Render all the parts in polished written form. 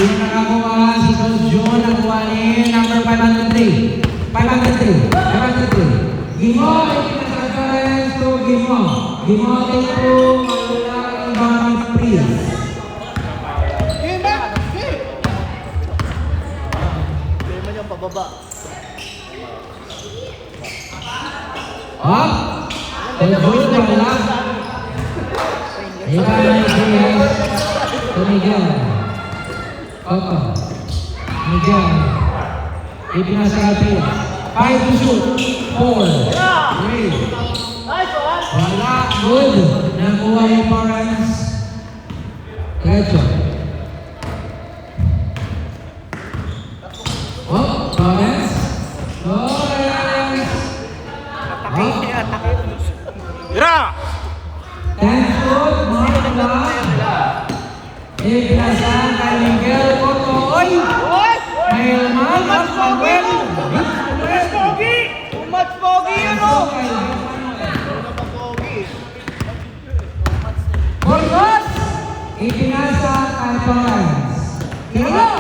Sino nakakuha? Si Coach John nakuha ni number 503. 503. 503. Gimo, ipinasakaran to Gimo. Gimo, take to Malulang Bounty Priest. Lima niyang pababa. Up. Coach John wala. Iwan Priest. To Miguel. Opo. Miguel. Ipinasakaran Priest. 5 to shoot. 4. 3. Wala. Good. Nakuha yung parents. Diretso. Oh, parents. Parents. Oh. Tira! 10 foot. Mga Ipinasahan kay Miguel Cotto. Oy! Mailman at Manuel. Too much pogi yun o! Burgos! Ipinasa kay Torrens. Gimo!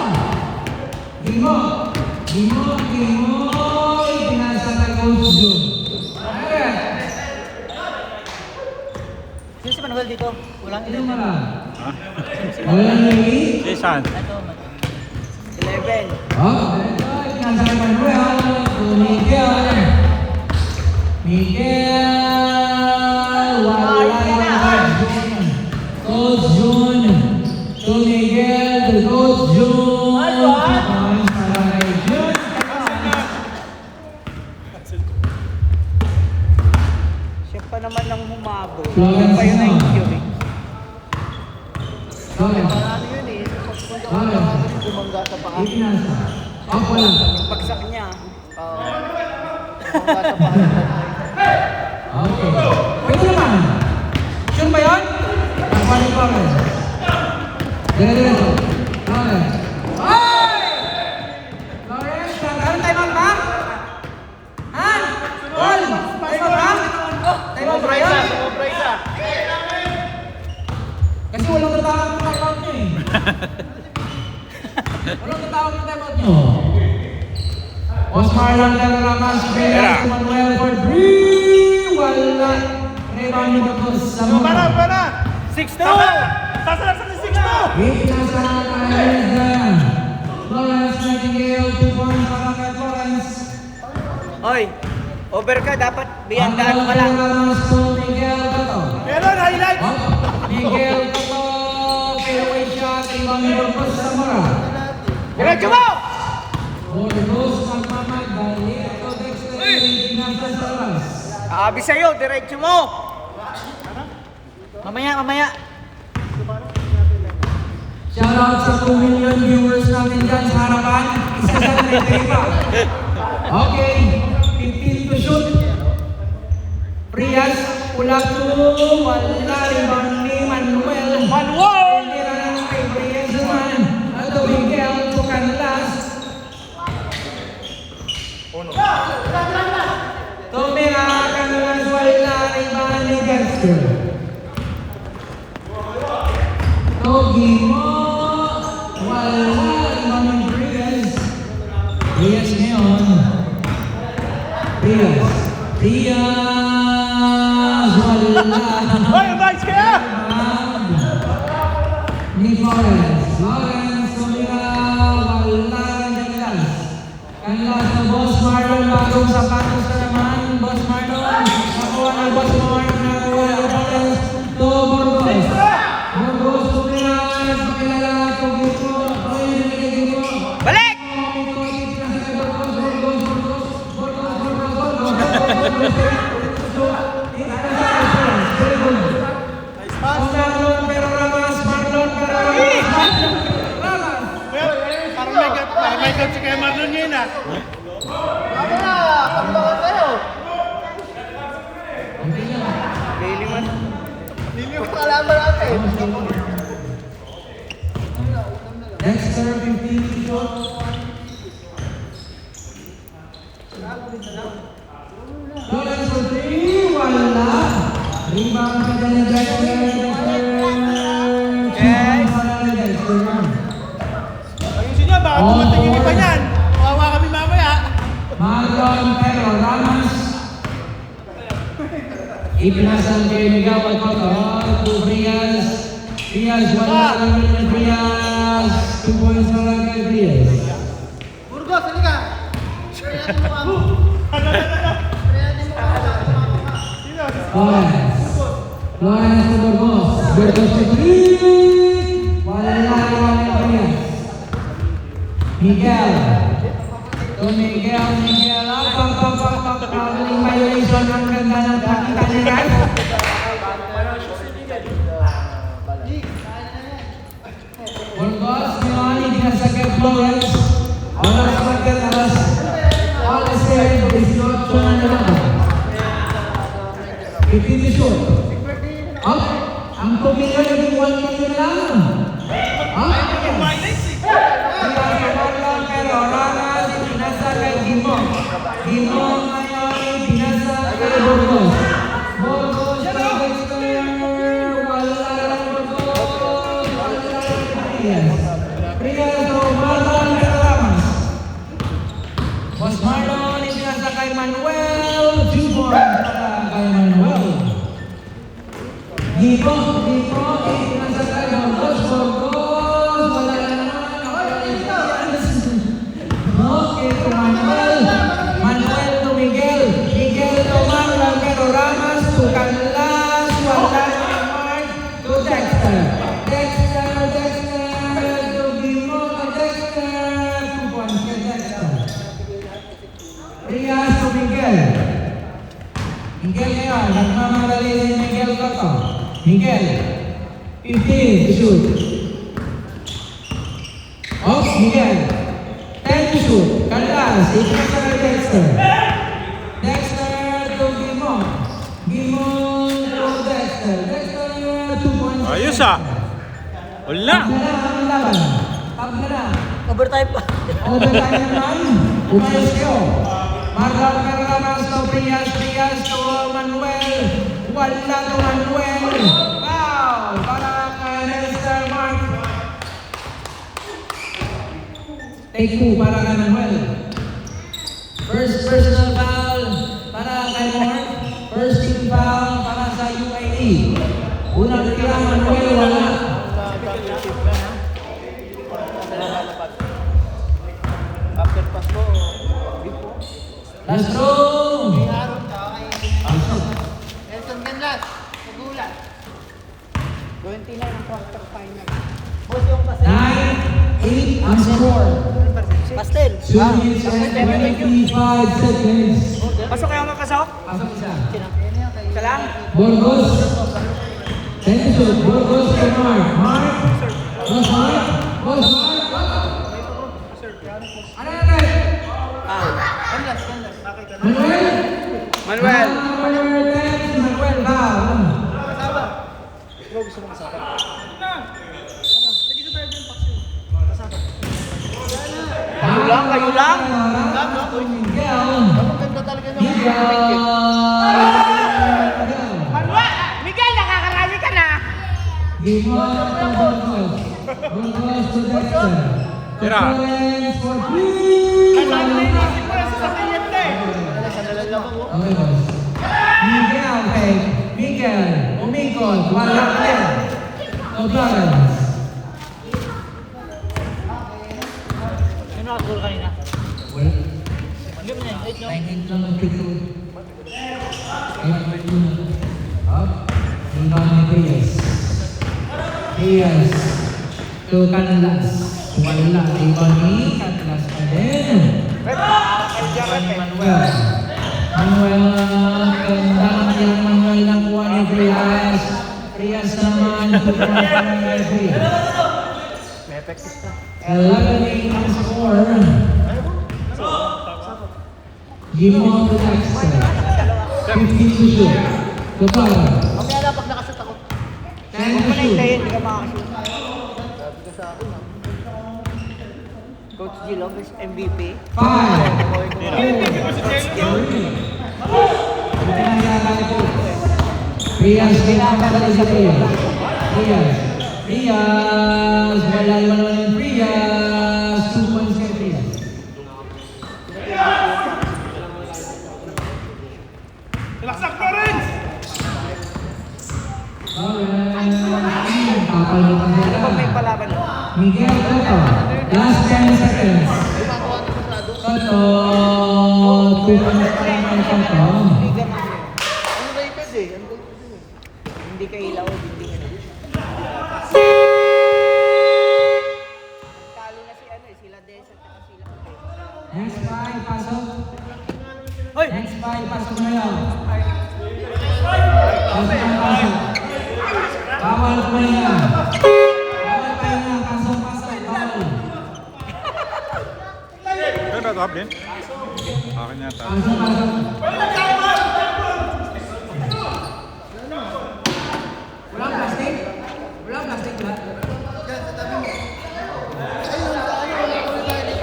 Ipinasa kay Coach Jun. Ayan. Sino si Manuel dito? Walang Ito ilan mo na. lang. Walang nili. Jason. 11. Oh, ito. Ipinasa kay Manuel. To Miguel. Wala yung Coach Jun. To Miguel. To Coach Jun. Points para kay Jun. Siya pa naman nang humabo. Florence Pa yun na Song. injury. Florence. Ano yun eh? Bumangga sa paa. Ipinasa. Opo lang. Yung pagsak niya. Bumangga sa paa. Okay. Pwede naman. Sure ba yun? Nakuha ni Florence. Dire-diretso. Florence. Ay! Florence, nagkaroon tayo mag ba? Ha? Paul! Tayo mag ba? Tayo mag ba yun? Kasi walang tatawag ng account niyo eh. Walang tatawag ng account niyo. Osmar lang Ramas, Velas, Manuel for 3. Wala. Rebound ni Dapos sa mga. Para! 6-2! Sasalak sa 6-2! Ipinasa kay Rizal. Florence Nightingale, 2 points para kay Florence. Oy, over ka dapat biyandaan ka lang. Ramos to Miguel Cotto. Meron, highlights! Miguel Cotto, fairway shot, rebound ni Dapos sa mga. Diretso mo! Burgos, magmamagdali. Ito, Dexter, ipinasa sa labas. Sabi sa'yo, diretso mo! Mamaya. Shoutout sa 2 million viewers natin dyan sa harapan. Isa sa pa. Okay, 15 to shoot. Prias, pull-up to wala rebound ni Manuel. Tira na kay Prias naman. Ato Miguel, to Canlas. Tumira, Canlas, wala rebound ni Dexter. Togi mo, wala naman Prias. Prias ngayon. Prias, wala. Hoy, vice kaya! Ni Florence, tumira, wala rin Canlas. Canlas na Boss Marlon, bagong sapatos na naman. Boss Marlon, nakuha ng Boss Marlon, nakuha ng Florence. To Burgos. Burgos, tumira, pakilala, Togi mo, Balik! Parang may got si kay Marlon yun ah. Daily man. Dexter 15 shot. Florence for 3, wala. Rebound pa dyan ni Dexter. Dexter. Yes. Para ni Dexter. Ipinasang kay Miguel Alcota to Frias. Frias, wala lang ng Frias. 2 points na lang kay Frias. Burgos, halika! Flores. Flores to Burgos. Burgos to 3. Wala lang ng Frias. Miguel. To Miguel. Ang violation ang ganda ng pakita niya guys. Burgos ngayon, hindi na sa kay Flores. Wala sa magkatalas. All is fair, 18 na naman. 15 to shoot. Up. Ang tubig na naging 1 million lang. Up. Pero Ranas, pinasa kay Gimo. Gimo ngayon, pinasa kay Burgos. Burgos to Dexter. Wala lang Burgos. Wala lang Frias. Frias to Marlon Ramos. Boss Marlon, pinasa kay Manuel. 2 points para kay Manuel. Gimo, pinasa kay Burgos. Burgos, wala lang okay, to Manuel. Manuel to Miguel. Miguel to Marlon pero Ramas to Canlas. Wala na Mark to Dexter. Dexter to Gimo to Dexter. 2 points kay Dexter. Frias to Miguel. Miguel ngayon. Nagmamadali si Miguel Cotto. Miguel. 15 to shoot. Oh, Miguel. 10 to shoot. Canlas. Ipinasa kay Dexter. Dexter to Gimo. Gimo to Dexter. Dexter 2 points. Ayos ah. Wala. Pag na ang laban. Pag na. Overtime pa. Overtime naman. Umayos kayo. Marlon Carramas to Frias. Frias to Manuel. Wala to Manuel. Wow! Para kay Mr. Mark. Take 2 para kay Manuel. First personal foul para kay Mark. First team foul para sa UAE. Unang tira Manuel, wala. After pass mo, Last room. Nelson Canlas, Pagulan. 29 ang quarter final. Boss yung pastel. 9-8 ang score. Pastel. 2 minutes and 25 seconds. Pasok kayo mapasok? Pasok isa. Isa lang? Burgos. 10 to shoot. Burgos kay Mark. Mark. Boss Mark. Boss Mark. Ano na tayo? Canlas. Manuel. Manuel. Number 10 si Manuel. Foul. Kayo lang? Miguel. Ganda talaga ng Miguel. Miguel, nakakarami ka na! Gimo to Burgos. Burgos to Dexter. Tira. Collins for 3. Okay, boss. Miguel, okay. Miguel. Umikot. Wala ka din. To Florence. Sino nakagul kanina? Well, Give mo na yung 8 no? 19 lang ang pito. Up. Ivan ni Reyes. Reyes. To Canlas. Wala. Ivan ni Canlas pa din. Ivan ni Manuel. Manuel. Tandaan yan Manuel ng kuha ni Reyes. Reyes naman. Tutunan ni Reyes. May effective ka. 11-8 ang score. Gimo to Dexter. 15 to shoot. To Florence. Mamaya lang pag nakashoot ako. 10 to shoot. Hindi ka makakashoot. Sabi ko sa akin ah. Coach G Lopez, MVP. 5. 4. Riaz, pinapakali sa Riaz. Riaz, wala naman ng Riaz. 2 points kay Riaz. Laksak pa rin! Miguel Cotto. Last 10 seconds. Gumagawa ng masyado. Cotto. 2 points para kay Cotto. Liga man yun. Ano rated eh? Ano rated eh? Hindi ka ilaw, hindi ka na. Talo na si ano eh, sila Desa at sila. Next 5, pasok. Next 5, pasok na yun. Pasok. Bawal pa yan. Bawal pa yan. Pasok. Bawal. Ano ba ito, Abin? Akin yata. Pasok. Walang plastic? Walang plastic ba? Diyan, sa tabi mo. Ayun, sa ano, wala kulay violet.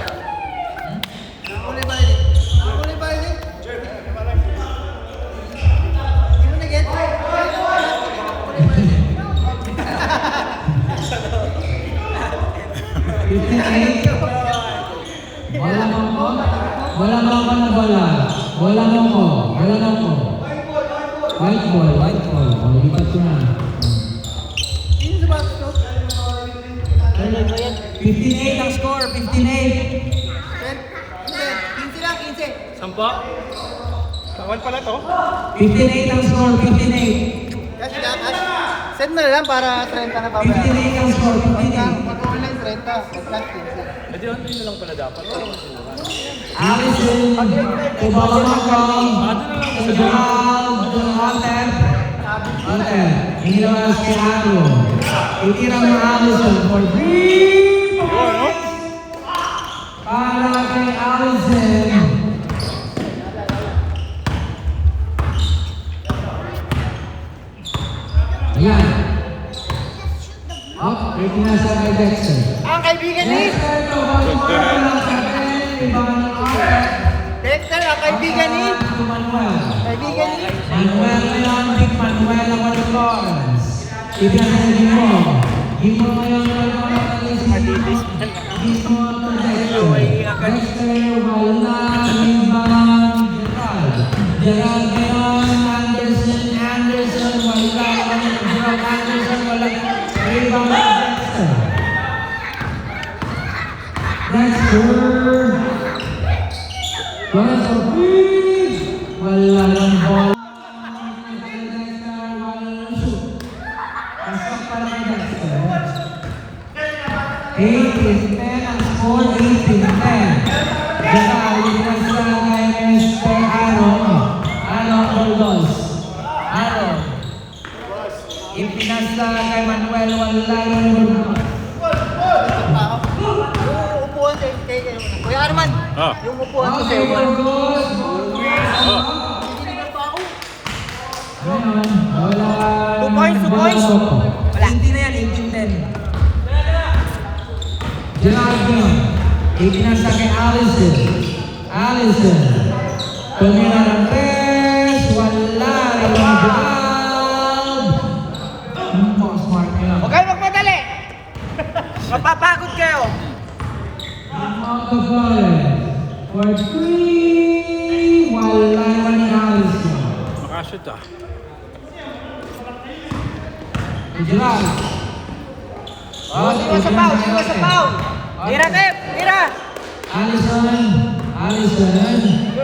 Kulay violet. Kulay violet. Hindi mo na-get? Kulay violet. 58. Wala mongko. Wala mongko na bola. Wala mongko. Wala mongko. White ball. Oh, lipat ko na. Yun sa box, no? 58 ang score. 58. 10, 15 lang, 15. Sampa? Kawan pala to? 58 ang score. 58. Cash, cash. Send mo na lang para 30 na babayaran. 58 ang score. 58. Mag-online 30, mag-cash 15. Edi, ano yun lang pala dapat? Allison. Kubalamaka. Hotel. Inilawas kay Aro. Itira mo Allison for 3 points. Para kay Allison. Ayan. Up, pinasa kay Dexter. Ang kaibigan ni Dexter, Kubalamaka lang sa atin. Ibang Hotel. Dexter, ang kaibigan ni Manuel. kaibigan ni Manuel ngayon, Big Manuel ang Manuel. Ibigay sa Gimo. Gimo ngayon ang Manuel. Gimo ang Dexter, wala, Ibang, Gerald. Gerald ngayon, Anderson, wala, Gerald Anderson, wala, Ibang, Dexter. Dexter. Wala sa pitch. Wala ng ball. Pasok para kay Dexter. 8-10 ang score, 8-10. Diyan, lipas na kay Mr. Aaron Burgos. Aaron. Ipinasa kay Manuel, wala ng Burgos. yung upuan kay Kuya Arman. Ah. Yung upuan ko Okay, sa'yo. Burgos. Hindi pa ako. Ngayon, wala. 2 points, 2 points. Wala. Hindi na yan, 18-10. Gerardo, ipinasa kay Allison. Tumira ng tres, wala rin ang Gerald. Smart nila. Huwag kayo magmadali! Mapapagod kayo! Out of ball. For 3, wala naman ni Allison. Makashoot ah. Gerald. Iwas sa foul! Tira, Tep! Tira! Allison.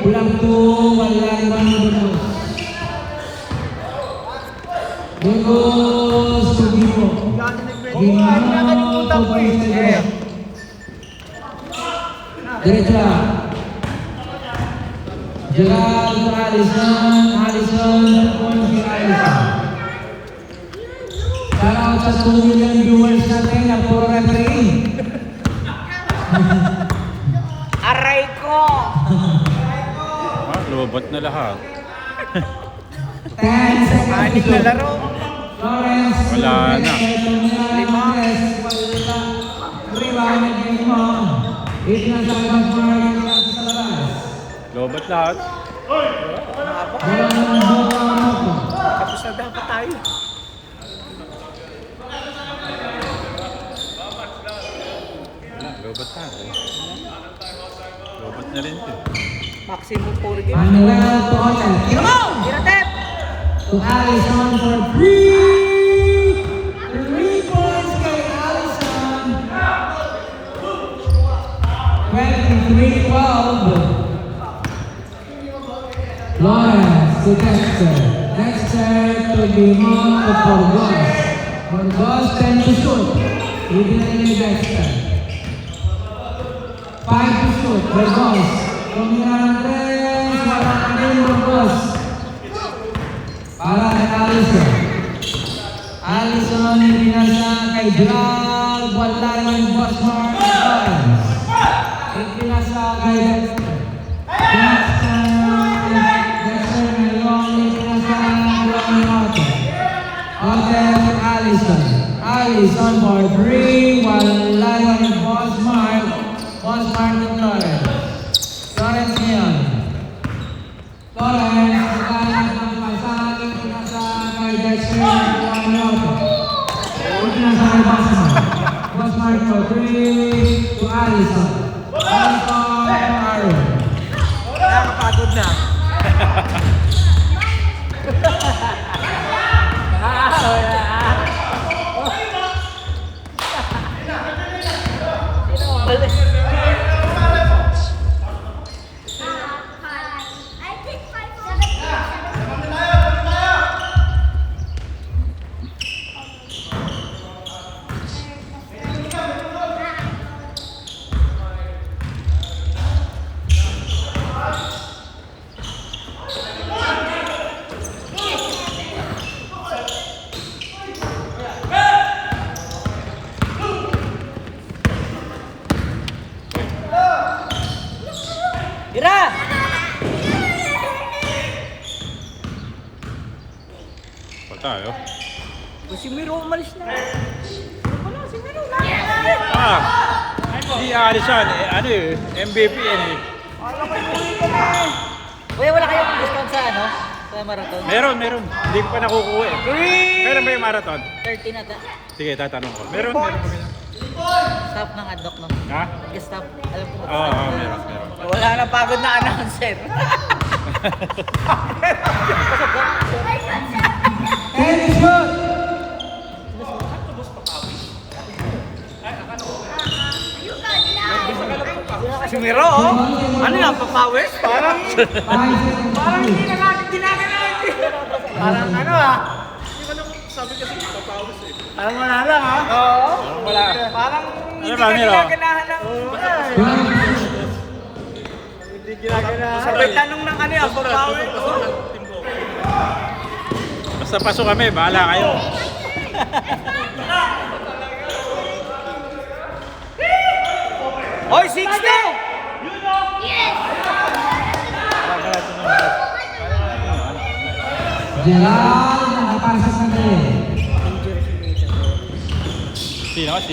Kulang 2, wala naman ni Burgos. Burgos, Gimo. Nakalimutan ko eh. Diretso. Gerald for Allison, point kay Allison. Shout out sa 2 million viewers natin na puro referee. Aray ko! Ah, lobot na lahat. 10 seconds Anik na laro. Florence. Wala na. 5. Wala. Rebound ng Gimo. Itinasabang mga sa labas. Lobot lahat. Wala ng bola. Tapos na dapat tayo. Wala, lobot na. Lobot na rin ito. Maximum 4 games. Manuel to Hotel. Tira mo! Tira, Tep! To Allison for 3. 3 points kay Allison. 23-12. Lawrence to Dexter. Dexter to Limon to Burgos. Burgos 10 to shoot. Ibigay ni Dexter. 5 to shoot. Burgos. Tumira ng 3. Wala ka din Burgos. Para kay Allison. Allison pinasa kay Drag. Wala yung Bosmar. Pinasa kay Dexter. Dexter ngayon pinasa kay Ote. Ote kay Allison. Allison for 3. Wala yung Bosmar. Bosmar to Florence. Florence ngayon. Florence. Bosmar for 3 to Allison. Allison to Aaron. Nakakapagod na. Ira! Pa tayo. Si Miro umalis na. Wala, si Miro na. Hindi aalis yan. Ano eh, MVP yan eh. Alam ko yung uwi ka na. Uy, wala kayong discount sa ano? Sa marathon? Meron. Hindi ko pa nakukuha eh. Meron ba yung marathon? 13 na ta. Sige, tatanong ko. Meron. Stop ng adlock, no? Ha? Stop. Alam ko. Oo, meron. Wala na pagod na announcer. And shoot! Si Miro, oh. Ano yan, papawis? Parang hindi na natin ginagano'n. Parang ano ah. Sabi kasi papawis eh. Parang wala lang ah. Oo. Wala. Parang hindi Ano ba, ka Miro? ginaganahan ng... Hindi ginaganahan. Sabay tanong ng ano yan, papawis. Basta pasok kami, bahala kayo. Hoy, 60! Gerald, nakapasa sa rin. Sino? Si...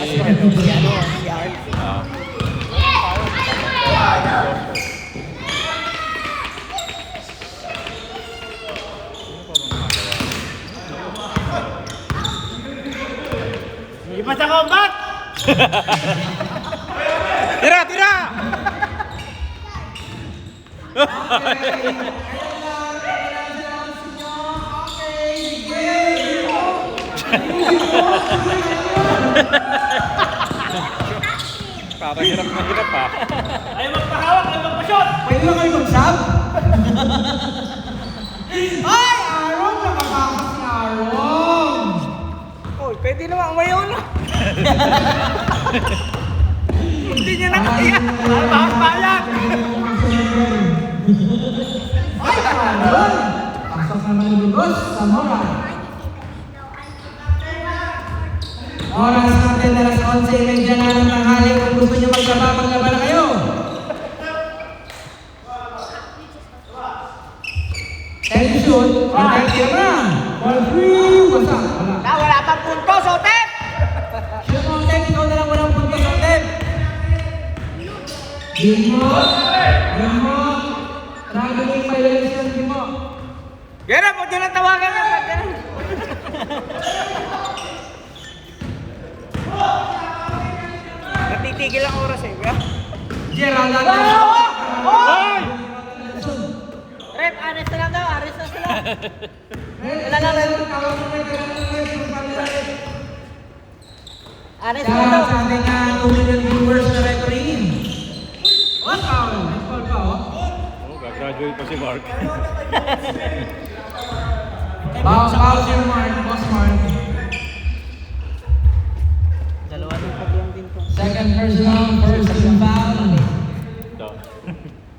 Iba sa combat! Tira! Parang hirap na hirap pa. Ayaw magpahawak, ayaw magpa-shot! Pwede ba kayo mag-sub? Ay! Aaron! Nakakakas si Aaron! Uy, pwede naman umayaw na. Hindi niya na kaya. Bakit bayan? Ay! Aaron! Pasok naman ni Bugos sa Mora. Oras natin alas 11:30 na ng tanghali. Kung gusto niyo maglaba na kayo. Ten shoot, right here na. Ball free, wasa. Wala pang punto, Sotet! Shoot mo, Ted. Ikaw na lang walang punto sa Ted. Gimo. Traveling violation, Gimo. Gera, huwag nyo lang tawagan yan. Natitigil ang oras eh. Gerald, Rep, ares na lang daw. Ares na sila. wala na lang. Tawag mo na Ares na daw. sa ating 2 million viewers na referee. Ito si Mark. Boss your mark, boss mark. Dalawa ng pagyang din ko. Second personal, first team foul. Ito.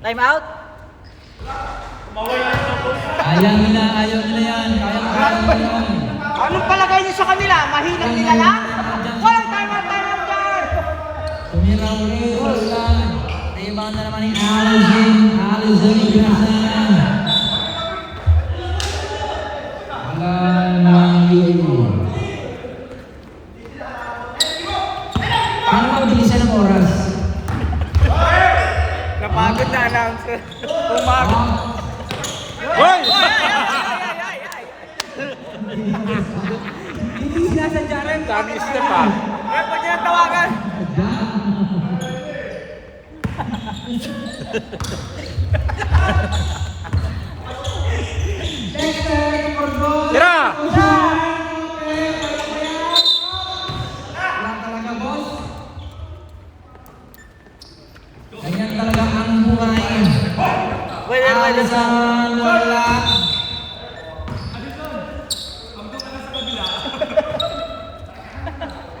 Time out. Ayaw nila yan. Kaya yan. Anong palagay niyo sa kanila? Mahinang nila lang? Walang time out dyan! Tumira ulit, ulan. Rebound na naman ni Allison Grasan. Wala nang yun. Paano mabilisan ng oras? Napagod na announcer. Umagod. Hoy! Hindi sinasadya rin. Dami step ah. Kaya pag yan tawagan. Tira! Ganyan talaga ang buhay. Allison, wala.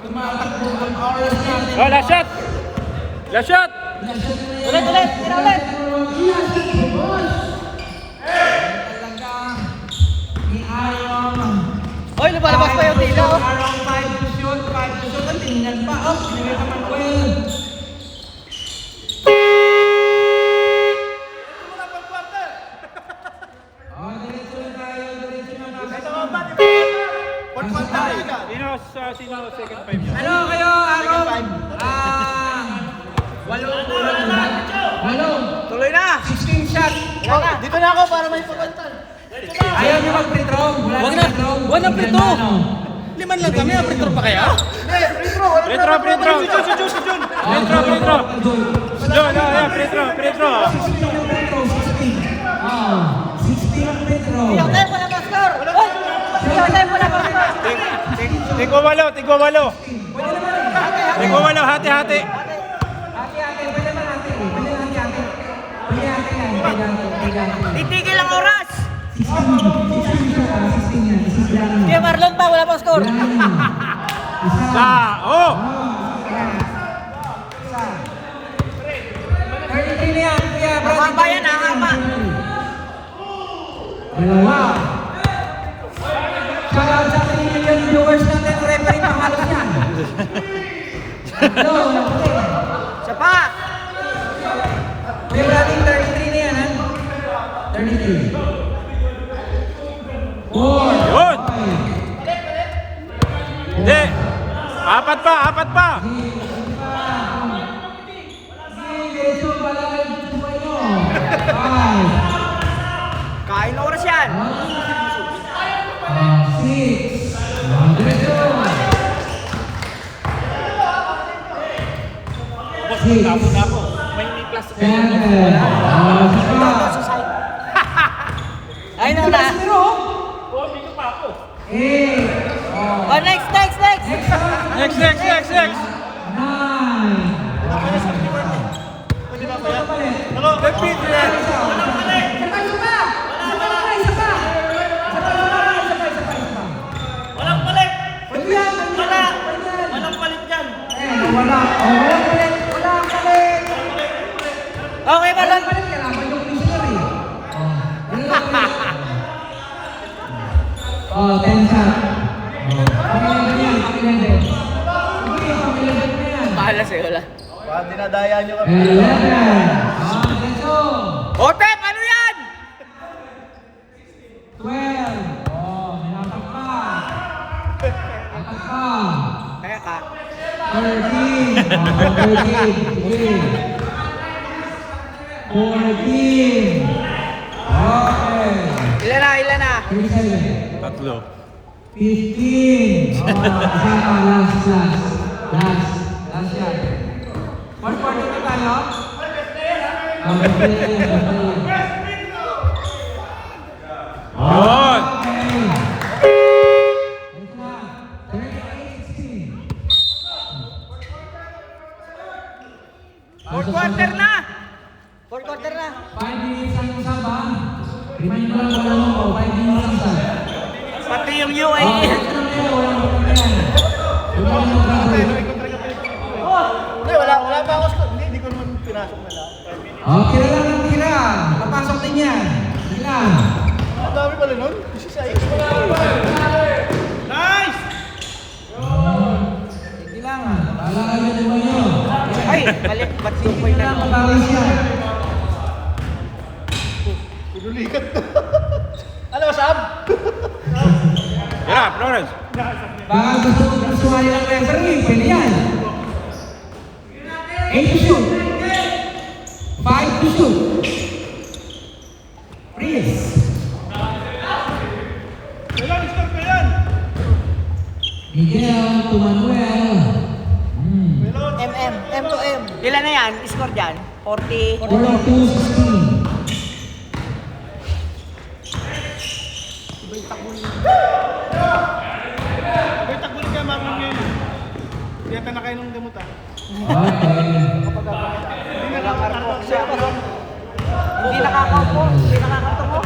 Tumatakbo ang oras natin. Oh, last shot! Last shot! Ulit. Tira ulit. Talaga ni Aaron. Hoy, lumalabas pa yung tila. Oh. Aaron, 5 to shoot. Ang tingnan pa. Oh, pinagay pa Manuel. Oh, diretso lang tayo. Diretso lang tayo. Sino second five niya? Ano kayo, Aaron? Walo. Tuloy na. 16 shot. Dito na ako para may pagantan. Ayaw niyo mag-free throw? Wag na. Wag na free throw. Liman lang kami, free throw pa kaya? Retro! Retro! Retro! Retro! 16 ang free throw. Iyak tayo mo na maskor. Hoy! Iyak tayo mo na maskor. Tigwawalo! Tigwawalo! Tigwawalo! Hati-hati! Hati-hati, pwede naman hati. Pwede hati-hati. Pwede hati yan, pwede hati. Titigil ang oras. 16 yan, 16 yan. Kaya Marlon pa, wala pang score. Sa! Oh! 33 na yan, kuya. Mahaba yan, haba. Dalawa. Shoutout sa 3 million viewers natin, referee pangalos yan. Tatlo, Isa pa. kuya Brady, 33 na yan, ha? 33. 4. Yun! Hindi! Apat pa! Diretso pala kayo dito sa inyo. 5. Kain oras yan. 6. Diretso. 6. May class 7. Ay, na na. 8. Oh, next. Next! 9. Repeat yan! Walang palit. Wala. Walang palit dyan. Wala. Walang palit. Walang palit. Okay, Marlon. Walang palit. Kailangan yung missionary. Oh, 10 shot. Pamilan yan. Pamilan din. Sige, pamilan din na yan. Bahala sa'yo, wala. Bakit dinadaya nyo kami? 11. Diretso. Otep, ano yan? 12. Oh, may hatak pa. Hatak pa. Kaya ka. 13. Oh, 13. Sige. 14. Okay. Ilan na? 37. Tatlo. 15. Oh, isa pa. Last shot. 140 na tayo? Oh, 15. Yun! Okay. Ito na. 38-16. Fourth quarter na. Fourth quarter na. 5 minutes ang usaba. Remind mo lang wala mo. 5 minutes ang usaba. Pati yung Oh, UAE. ito na kayo. Walang problema. Walang problema. Hindi, wala pa ako. Hindi ko naman pinasok na lang. Oh, kira lang ng kira. Papasok din yan. Sige lang. Ang dami pala nun. Isa sa X. Nice! Sige lang. Bahala kayo din mo nyo. Ay, mali. Ba't 2 Sige point lang. na? Mabawis yan. Pinulikat. Ano, Sam? Yeah, Florence. Baka gusto nga nilang referee. Pwede yan. 8 to shoot. 5 to shoot. Freeze. Kailan, stop ka yan! Miguel to Manuel. M to M. Ilan na yan? Score dyan? 40. 42-16. May takbunin kaya Magnum ngayon. Hindi yata na kayo nung gamot ah. Okay. Hindi nakakarpo siya. Hindi nakakaupo. Hindi nakakatungo.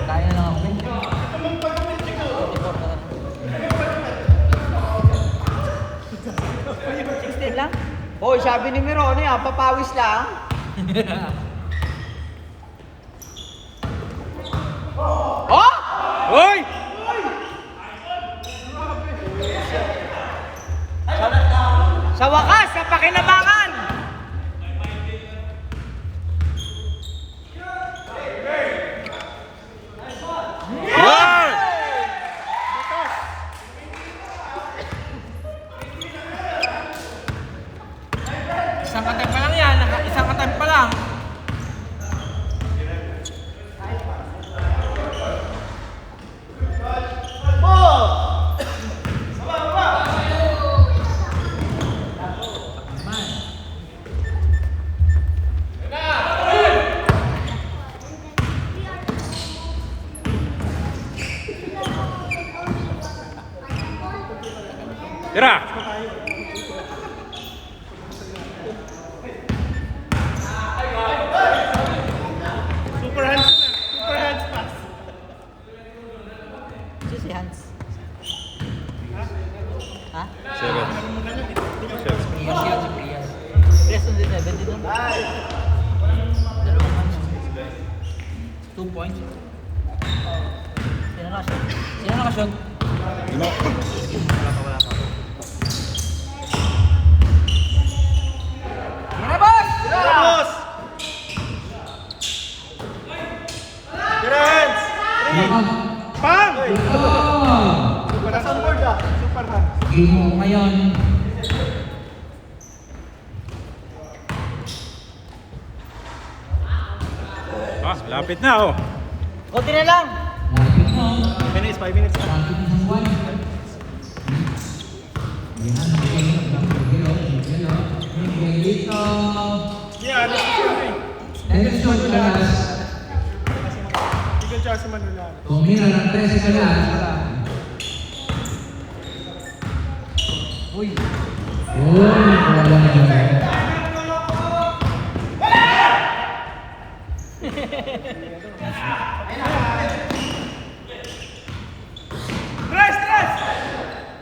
Kaya na lang ako. 16 lang? Hoy, sabi ni Mirone, papawis lang. Oh! Hoy! Sa wakas, sa pakinabangan! Hoy! Isang katay pa lang yan. Isang katay pa lang. Tira! Super hands na. Super hands pass. Si Hans. Ha? 7. Priyas yan, si Priyas. Priyas on the 7 din nun. Dalawang ano. 2 points. Sino nakashoot? Sino nakashoot? Wala pa. Tira, boss! Boss! Tira hands! Pang! Nasa on board ah. Super na. Game mo ngayon. Ah, lapit na oh. Kunti na lang. Lapit mo. 5 minutes, 5 minutes. Lapit na ng 1. Yan. Miguel dito. Yeah, ano siya eh. Next shot class. Ikaw siya si Manila. Tumira ng 13 class. Uy. Wala na yun. Stress, stress!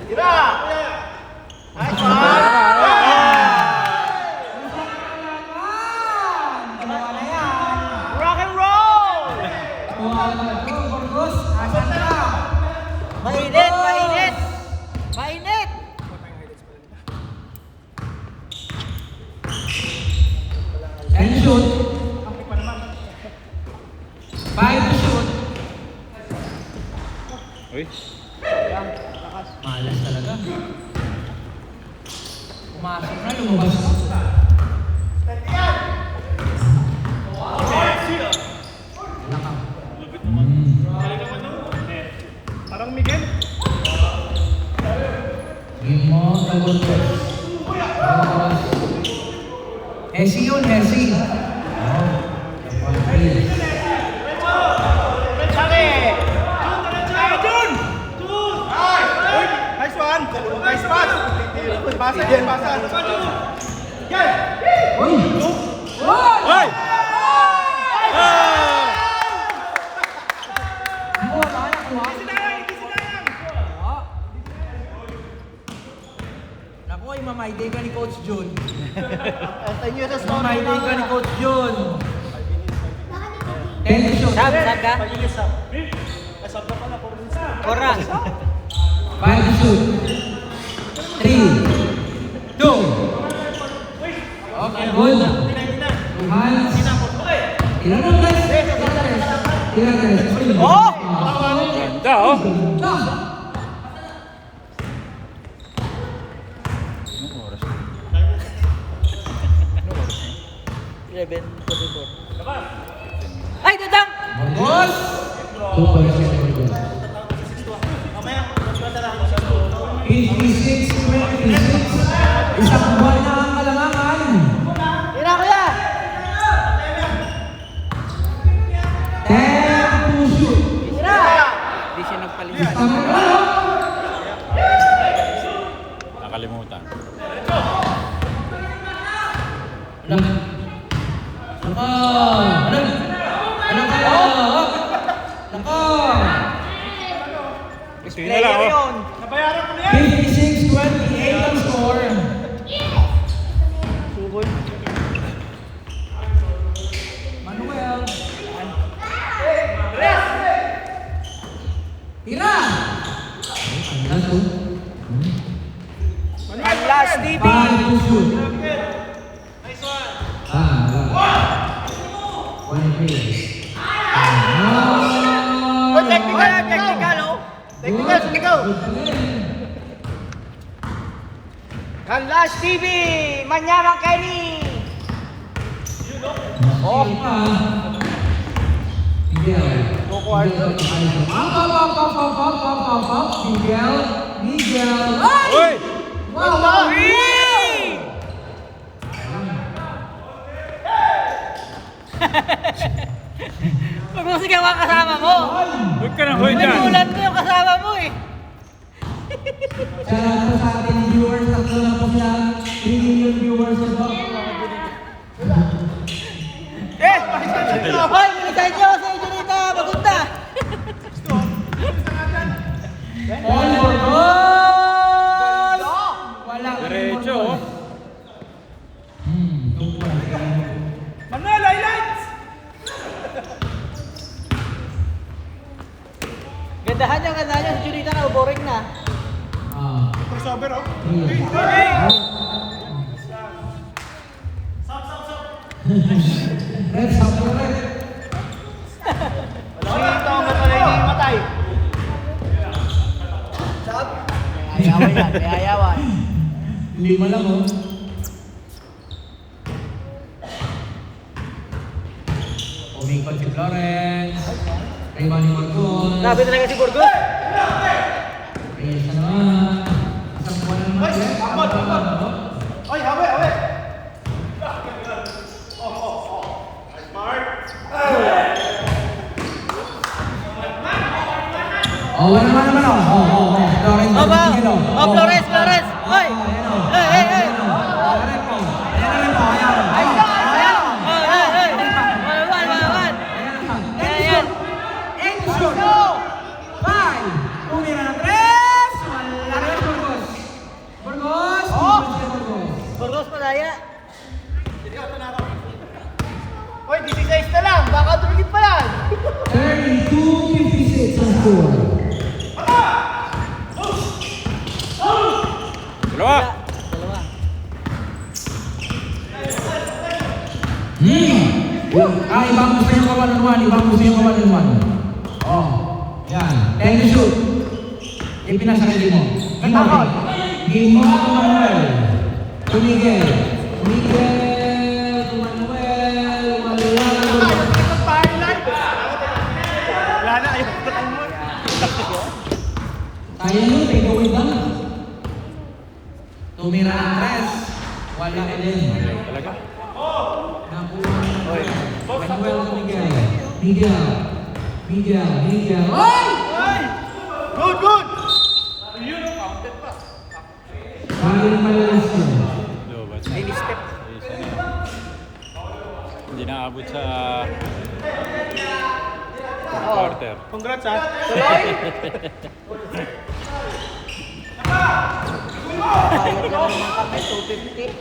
Tira! Nice one! Dalawa na yan. Rock and roll! Burgos, asan ka? Mainit, mainit! Mainit! And shoot. 5 to shoot. Uy. Malas talaga. Pumasok na, lumabas na. Parang Miguel. Game mo, tagol ko. Hesi yun, Hesi. Nice one! Nice pass! Pasa yan, pasa! Uy! Uy! 10 years na Mahiling ka ni Coach Jun. 10 to shoot. Sab ka? Kora. 5 to shoot. 3, 2. Okay, good. Two hands. Ilan ang guys? Ilan guys? Oh! Ganda, oh. Ganda. Anong oras? 11:44. Ay, dadang! Boss! 2 points. 56, 26. Isang buwan na ang kalangangan. Tira ko yan! 10 to shoot. Tira! Hindi siya nagpalinis. Tama ka, no? Nakalimutan. Ano? Ano? Ano kayo? Nako! Tingnan lang, oh. Nabayaran ko na yan. 56-28 ang score. Sugod. Manuel. Tira! Ang last, oh. Ang last, TV! 5 to shoot. Nice one. One play. Oh, technical, oh! Technical, sigaw. Ang last, TV! Manyamang Kenny! Oh. Miguel. Miguel. Uy! Wow! Huwag mo sigaw ang kasama mo! Huwag ka na, hoy dyan. Nagulan mo yung kasama mo eh! Shout out sa ating viewers. Tatlo na po siya. 3 million viewers na po. Eh! Hoy, bilisan nyo sa inyo dito! Magunda! All for goals! Wala. Diretso, oh. Manuel, highlights! Gandahan nyo si Junita na, boring na. Crossover, oh. Red, stop the red. Ito ang matay. Ayawan yan, may ayawan. 5 lang, oh. Umikot si Florence. Rayman ni Marcos. Grabe talaga si Burgos. Reyes na naman. Isang buwan na naman. Oy, hawe. Oh, wala naman, oh. Florence. Oh, ba? Tigil, Oh, Flores! Hoy! Hey! Ayan, po. Ayan. Malawan! Ayan. 8 to shoot. 5. Tumira na 3. Wala na yung Burgos. Burgos. Burgos malaya. Oy, 16 na lang. Baka tumigit pa yan. 32-56 ang score. Dalawa. Dalawa. Ibang gusto yung kawalan-wan. Oh, yan. 10 to shoot. Ipinasarili mo. Gantakot. Game mo to Manuel. To Miguel. To Manuel. Pa-highlight. Wala na, ayaw ko na mo. Kaya nyo, take away lang. Tumira ng 3. Wala ka din. Talaga? Nakuha ng Manuel to Miguel. Miguel. Oy! Good! Bagay malalas yun. Lobat. Daily step. Hindi naabot sa quarter. Congrats, ha. Bayad lang ng mga kamay, 250.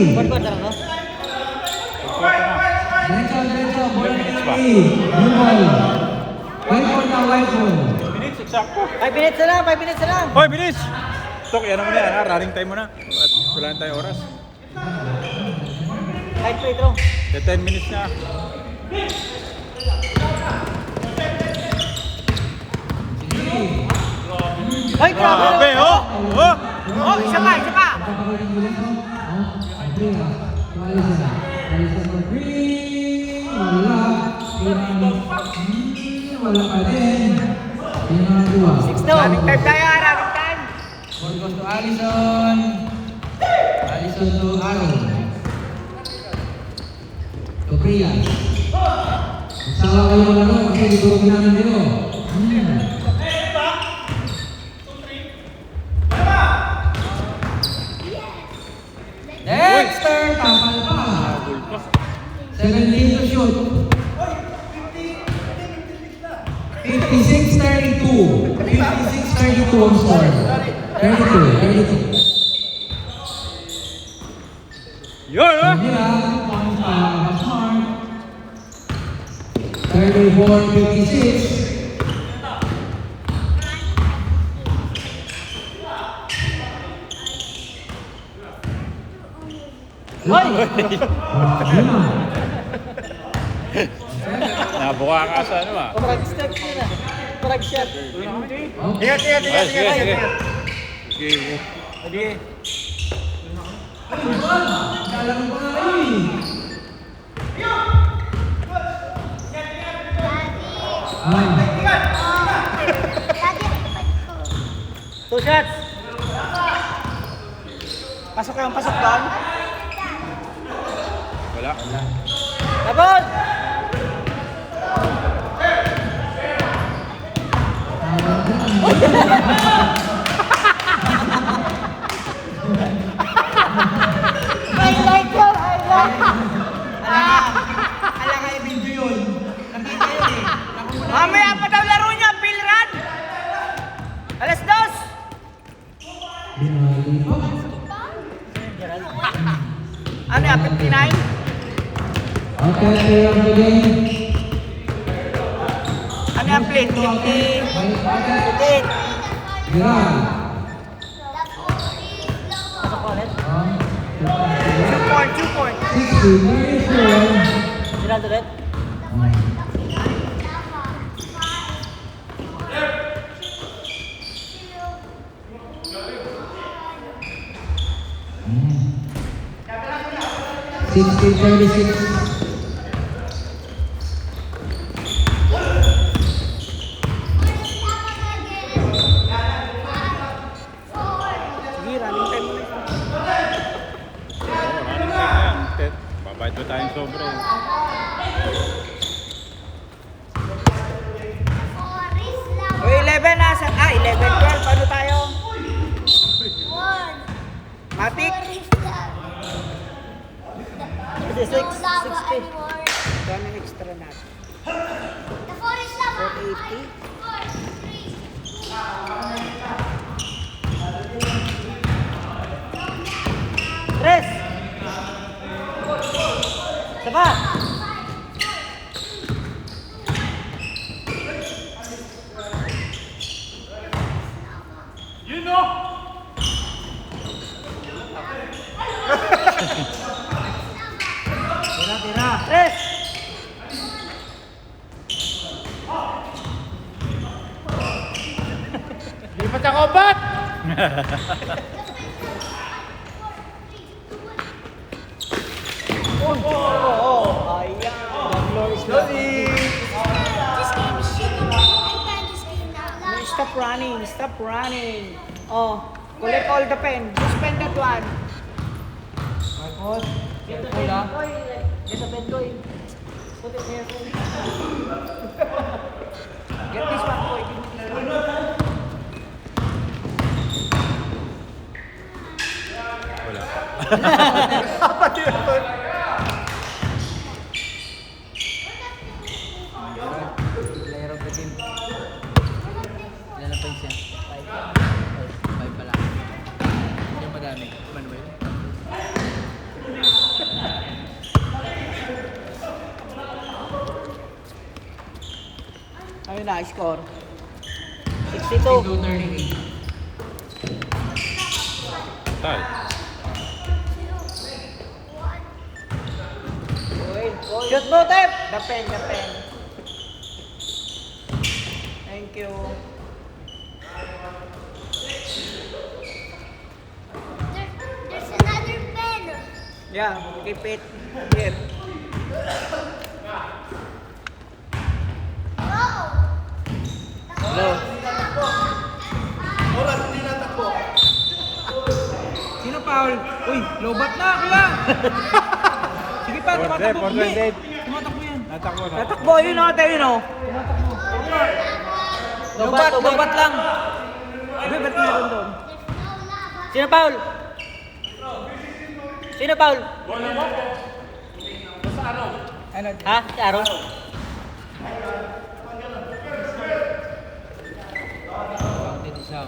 Fourth quarter no? Diretso, bola ni minutes ba? New ball. White ball na, white ball. Minutes, eksakto. 5 minutes na lang, 5 minutes na lang. Hoy, bilis! Tok, yan naman yan, ha? Running time mo na. At wala na tayong oras. Kahit free throw. 10 minutes na. Ay, grabe! Grabe, oh! Oh! Oh, isa pa, isa pa! Wala pa din. Yung mga dua. 6 to. Running time tayo, running time. Ball goes to Allison. Allison to Aaron. To Priya. Magsawa kayo ng laro kasi dito namin dito. Dexter, tapal pa. 17 to shoot. 56-32. 56-32 ang score. 32. Yun, ha? Mira, 2 points para Smart. 34-56. Hoy! Nabuka ka sa ano, ha? Frag step yun ah. Frag shot. Ay, sige, sige. Sige. Sige. Kala ko pa nga yun. Two shots. Pasok lang, pasok doon. Wala. Labon! Highlight yun! Highlight! Kala nga yung video yun. Nakita yun eh. Mamaya pa daw laro niya, Bill Run! Alas 2! Binali pa. Ano yan, 59? Okay, player of the game. Ano yan, plate? 50? 58? Gerard. Pasok ko ulit? 2 point. 60-94. Gerald ulit? Sixteen 36. Sige, running time mo na. Running time na yan. Babayad pa tayong sobre. Uy, 11 na. 11, 12. Paano tayo? Matik? 56, 60. Kano yung extra natin? 480? Tres! Saba! Tira! Tres! Lipat ako, bat! Oh, ayan. The floor is Stop running, stop running. Oh, collect all the pen. Suspend that one. Marcos. Get the Careful pen, ah. Koy. Get the pen, Koy. Put it here, Koy. Get this one, Koy. Give me this one. Player of the game. Ilan na points yan? 5 pa lang. Hindi madami. Manuel. Ano na, score? 62, 62. 38. Tay. Shoot mo, Tep! Dapen. Thank you. There's another pen. Yeah, keep it here. Hello. Oras, hindi natakbo. Sino foul? Uy, lobat na, kuya! Sige pa, tumatakbo. Porter, Hindi. Dave. Tumatakbo yan. Natakbo na. Tatakbo, yun natin yun, oh. Lobat lang. Uy, ba't meron doon? Sino foul? Sino foul? Ano? Ha? Si Aaron? Dito siya.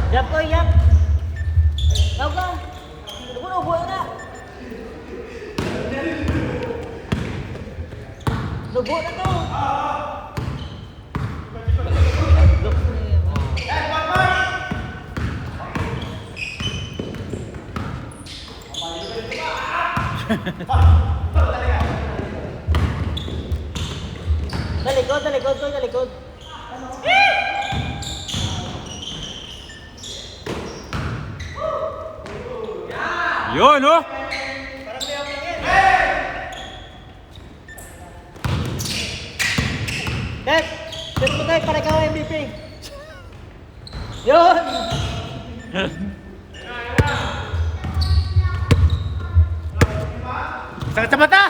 Yap ko, yap. Tawag ka. Ubo na. Lubo na to. Talikod. Yun, oh! Dek, shoot mo tayo para ikaw ang MVP. Yun! Sakit sa mata!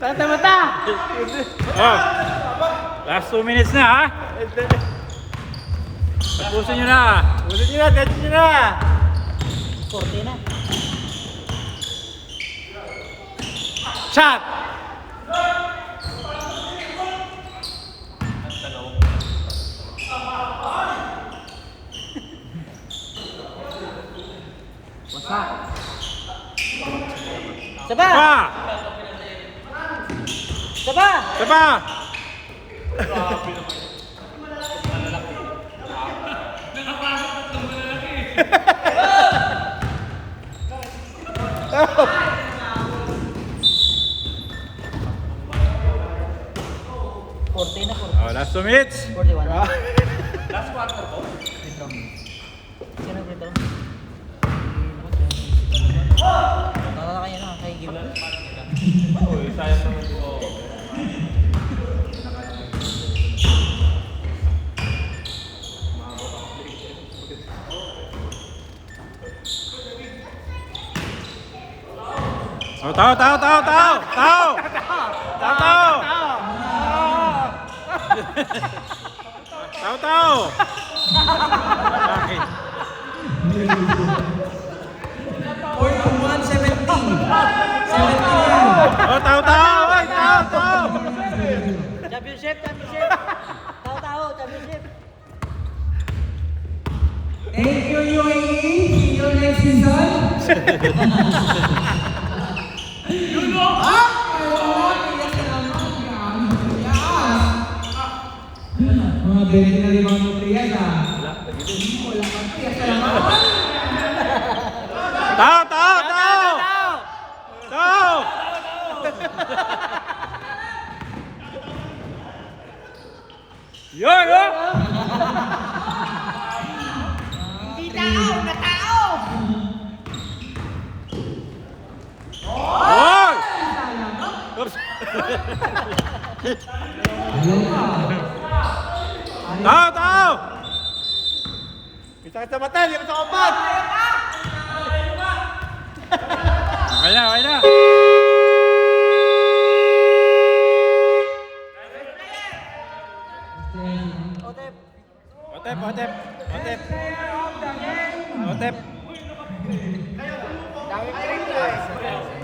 Sakit sa mata! Oh! Last 2 minutes na, ha? Tapusin nyo na! Ganyan nyo na! Korte na. Shot! Saba! Pa! Saba! Saba! Korte na, korte. Oh, last 2 minutes! 41. Last quarter ko? Sino free throw? Kaya na, kay Gibbon. Oh, tao! Bakit? 41, 17. 17 yan. Oh, tao! Ay, tao! Championship! Championship! Thank you, UAE. See you next season. Mga 20 na limang nutriyas, ha? Wala kang triyas na naman. Tao! Yun, oh! Hindi tao! Na tao! Oy! Oops. Tao! Sakit sa mata, hindi mo sa kapat! Okay na! Otep. Otep, Otep, Otep. Player of the game. Otep. Dami pa rin guys.